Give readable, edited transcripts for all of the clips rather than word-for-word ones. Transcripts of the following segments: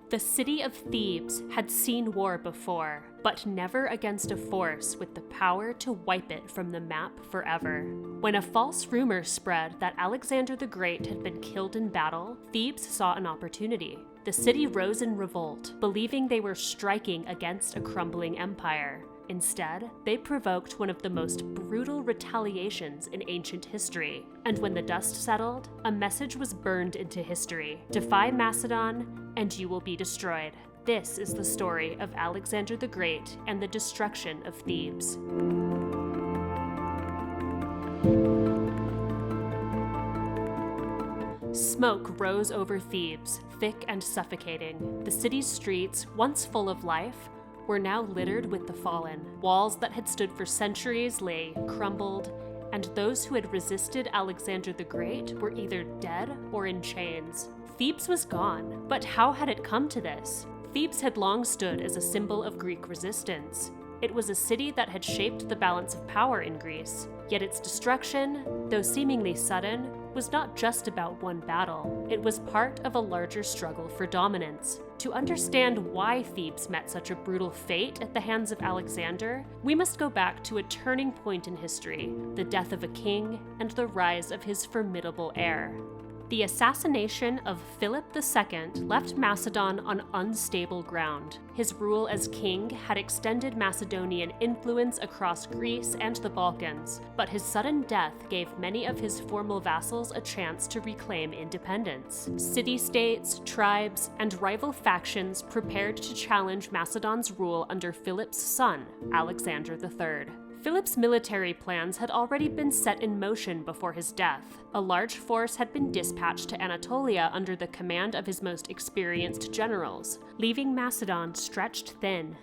The city of Thebes had seen war before, but never against a force with the power to wipe it from the map forever. When a false rumor spread that Alexander the Great had been killed in battle, Thebes saw an opportunity. The city rose in revolt, believing they were striking against a crumbling empire. Instead, they provoked one of the most brutal retaliations in ancient history, and when the dust settled, a message was burned into history: defy Macedon, and you will be destroyed. This is the story of Alexander the Great and the destruction of Thebes. Smoke rose over Thebes, thick and suffocating. The city's streets, once full of life, were now littered with the fallen. Walls that had stood for centuries lay crumbled, and those who had resisted Alexander the Great were either dead or in chains. Thebes was gone, but how had it come to this? Thebes had long stood as a symbol of Greek resistance. It was a city that had shaped the balance of power in Greece, yet its destruction, though seemingly sudden, was not just about one battle. It was part of a larger struggle for dominance. To understand why Thebes met such a brutal fate at the hands of Alexander, we must go back to a turning point in history: the death of a king and the rise of his formidable heir. The assassination of Philip II left Macedon on unstable ground. His rule as king had extended Macedonian influence across Greece and the Balkans, but his sudden death gave many of his former vassals a chance to reclaim independence. City-states, tribes, and rival factions prepared to challenge Macedon's rule under Philip's son, Alexander III. Philip's military plans had already been set in motion before his death. A large force had been dispatched to Anatolia under the command of his most experienced generals, leaving Macedon stretched thin.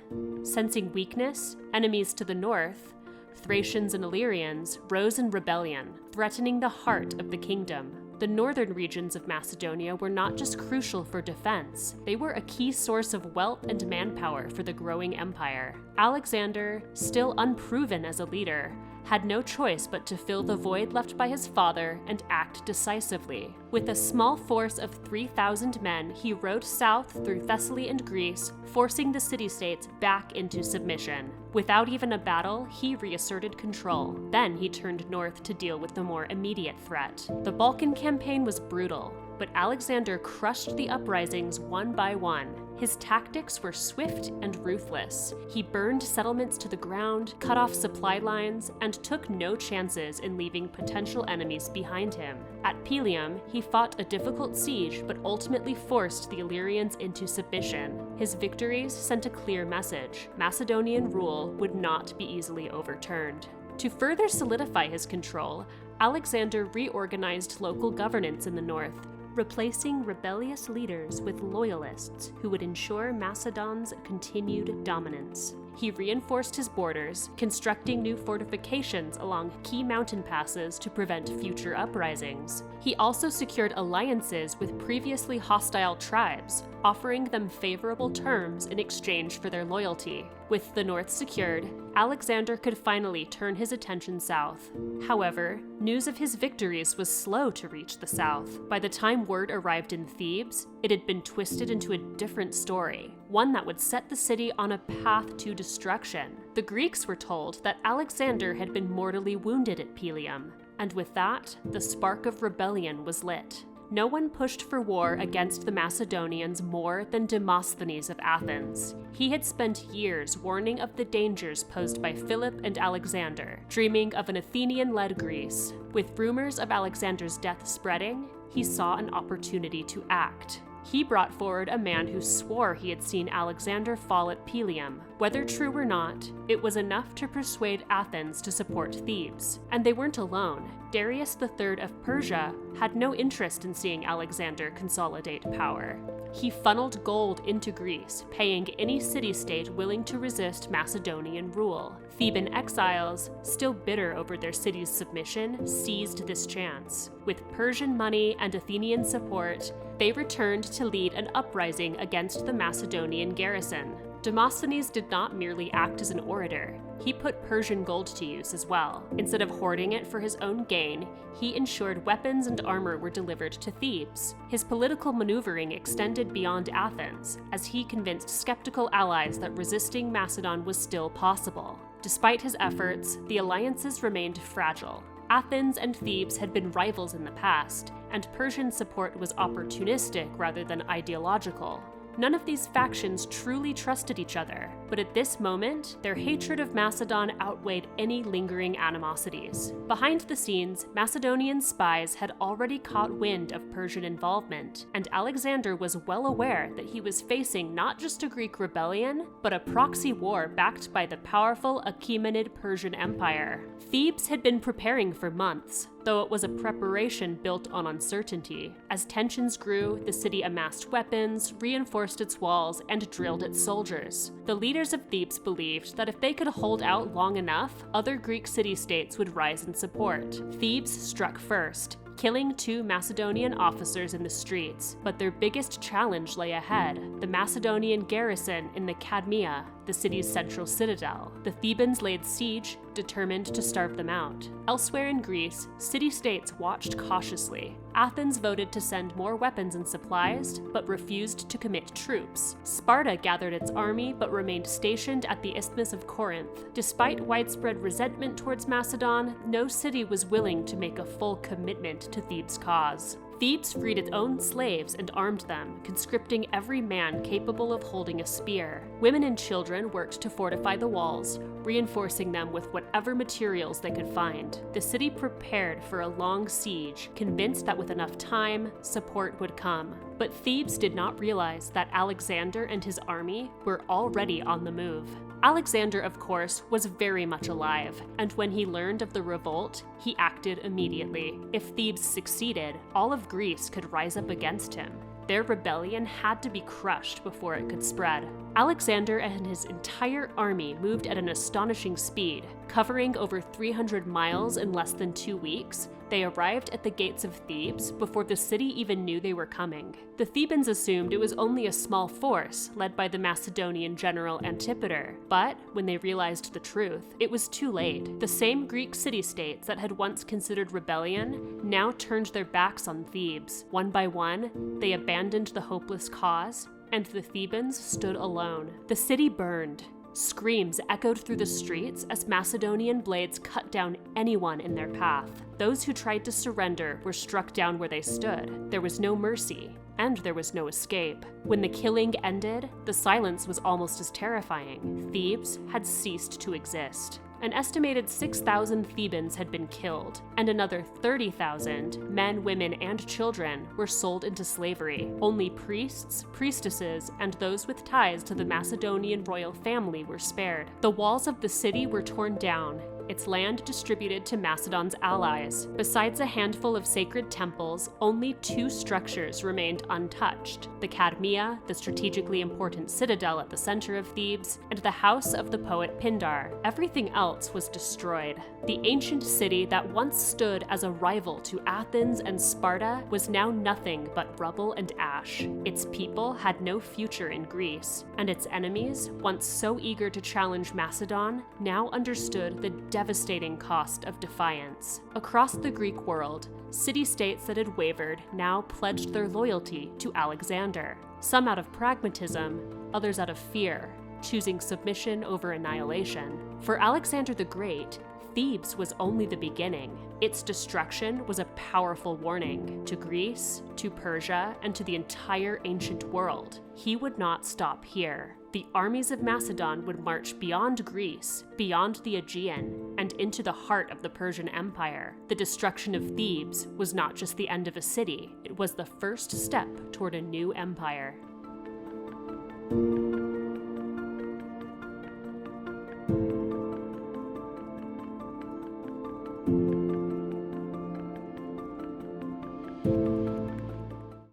Sensing weakness, enemies to the north, Thracians and Illyrians, rose in rebellion, threatening the heart of the kingdom. The northern regions of Macedonia were not just crucial for defense, they were a key source of wealth and manpower for the growing empire. Alexander, still unproven as a leader, had no choice but to fill the void left by his father and act decisively. With a small force of 3,000 men, he rode south through Thessaly and Greece, forcing the city-states back into submission. Without even a battle, he reasserted control. Then he turned north to deal with the more immediate threat. The Balkan campaign was brutal, but Alexander crushed the uprisings one by one. His tactics were swift and ruthless. He burned settlements to the ground, cut off supply lines, and took no chances in leaving potential enemies behind him. At Pelium, he fought a difficult siege but ultimately forced the Illyrians into submission. His victories sent a clear message: Macedonian rule would not be easily overturned. To further solidify his control, Alexander reorganized local governance in the north, replacing rebellious leaders with loyalists who would ensure Macedon's continued dominance. He reinforced his borders, constructing new fortifications along key mountain passes to prevent future uprisings. He also secured alliances with previously hostile tribes, offering them favorable terms in exchange for their loyalty. With the north secured, Alexander could finally turn his attention south. However, news of his victories was slow to reach the south. By the time word arrived in Thebes, it had been twisted into a different story, one that would set the city on a path to destruction. The Greeks were told that Alexander had been mortally wounded at Pelium, and with that, the spark of rebellion was lit. No one pushed for war against the Macedonians more than Demosthenes of Athens. He had spent years warning of the dangers posed by Philip and Alexander, dreaming of an Athenian-led Greece. With rumors of Alexander's death spreading, he saw an opportunity to act. He brought forward a man who swore he had seen Alexander fall at Pelium. Whether true or not, it was enough to persuade Athens to support Thebes. And they weren't alone. Darius III of Persia had no interest in seeing Alexander consolidate power. He funneled gold into Greece, paying any city-state willing to resist Macedonian rule. Theban exiles, still bitter over their city's submission, seized this chance. With Persian money and Athenian support, they returned to lead an uprising against the Macedonian garrison. Demosthenes did not merely act as an orator. He put Persian gold to use as well. Instead of hoarding it for his own gain, he ensured weapons and armor were delivered to Thebes. His political maneuvering extended beyond Athens, as he convinced skeptical allies that resisting Macedon was still possible. Despite his efforts, the alliances remained fragile. Athens and Thebes had been rivals in the past, and Persian support was opportunistic rather than ideological. None of these factions truly trusted each other, but at this moment, their hatred of Macedon outweighed any lingering animosities. Behind the scenes, Macedonian spies had already caught wind of Persian involvement, and Alexander was well aware that he was facing not just a Greek rebellion, but a proxy war backed by the powerful Achaemenid Persian Empire. Thebes had been preparing for months, though it was a preparation built on uncertainty. As tensions grew, the city amassed weapons, reinforced its walls, and drilled its soldiers. The leaders of Thebes believed that if they could hold out long enough, other Greek city-states would rise in support. Thebes struck first, killing 2 Macedonian officers in the streets, but their biggest challenge lay ahead: the Macedonian garrison in the Cadmea, the city's central citadel. The Thebans laid siege, determined to starve them out. Elsewhere in Greece, city-states watched cautiously. Athens voted to send more weapons and supplies, but refused to commit troops. Sparta gathered its army, but remained stationed at the Isthmus of Corinth. Despite widespread resentment towards Macedon, no city was willing to make a full commitment to Thebes' cause. Thebes freed its own slaves and armed them, conscripting every man capable of holding a spear. Women and children worked to fortify the walls, reinforcing them with whatever materials they could find. The city prepared for a long siege, convinced that with enough time, support would come. But Thebes did not realize that Alexander and his army were already on the move. Alexander, of course, was very much alive, and when he learned of the revolt, he acted immediately. If Thebes succeeded, all of Greece could rise up against him. Their rebellion had to be crushed before it could spread. Alexander and his entire army moved at an astonishing speed. Covering over 300 miles in less than 2 weeks, they arrived at the gates of Thebes before the city even knew they were coming. The Thebans assumed it was only a small force led by the Macedonian general Antipater, but when they realized the truth, it was too late. The same Greek city-states that had once considered rebellion now turned their backs on Thebes. One by one, they abandoned the hopeless cause, and the Thebans stood alone. The city burned. Screams echoed through the streets as Macedonian blades cut down anyone in their path. Those who tried to surrender were struck down where they stood. There was no mercy, and there was no escape. When the killing ended, the silence was almost as terrifying. Thebes had ceased to exist. An estimated 6,000 Thebans had been killed, and another 30,000, men, women, and children, were sold into slavery. Only priests, priestesses, and those with ties to the Macedonian royal family were spared. The walls of the city were torn down, its land distributed to Macedon's allies. Besides a handful of sacred temples, only 2 structures remained untouched: the Cadmea, the strategically important citadel at the center of Thebes, and the house of the poet Pindar. Everything else was destroyed. The ancient city that once stood as a rival to Athens and Sparta was now nothing but rubble and ash. Its people had no future in Greece, and its enemies, once so eager to challenge Macedon, now understood the devastating cost of defiance. Across the Greek world, city-states that had wavered now pledged their loyalty to Alexander, some out of pragmatism, others out of fear, choosing submission over annihilation. For Alexander the Great, Thebes was only the beginning. Its destruction was a powerful warning to Greece, to Persia, and to the entire ancient world. He would not stop here. The armies of Macedon would march beyond Greece, beyond the Aegean, and into the heart of the Persian Empire. The destruction of Thebes was not just the end of a city, it was the first step toward a new empire.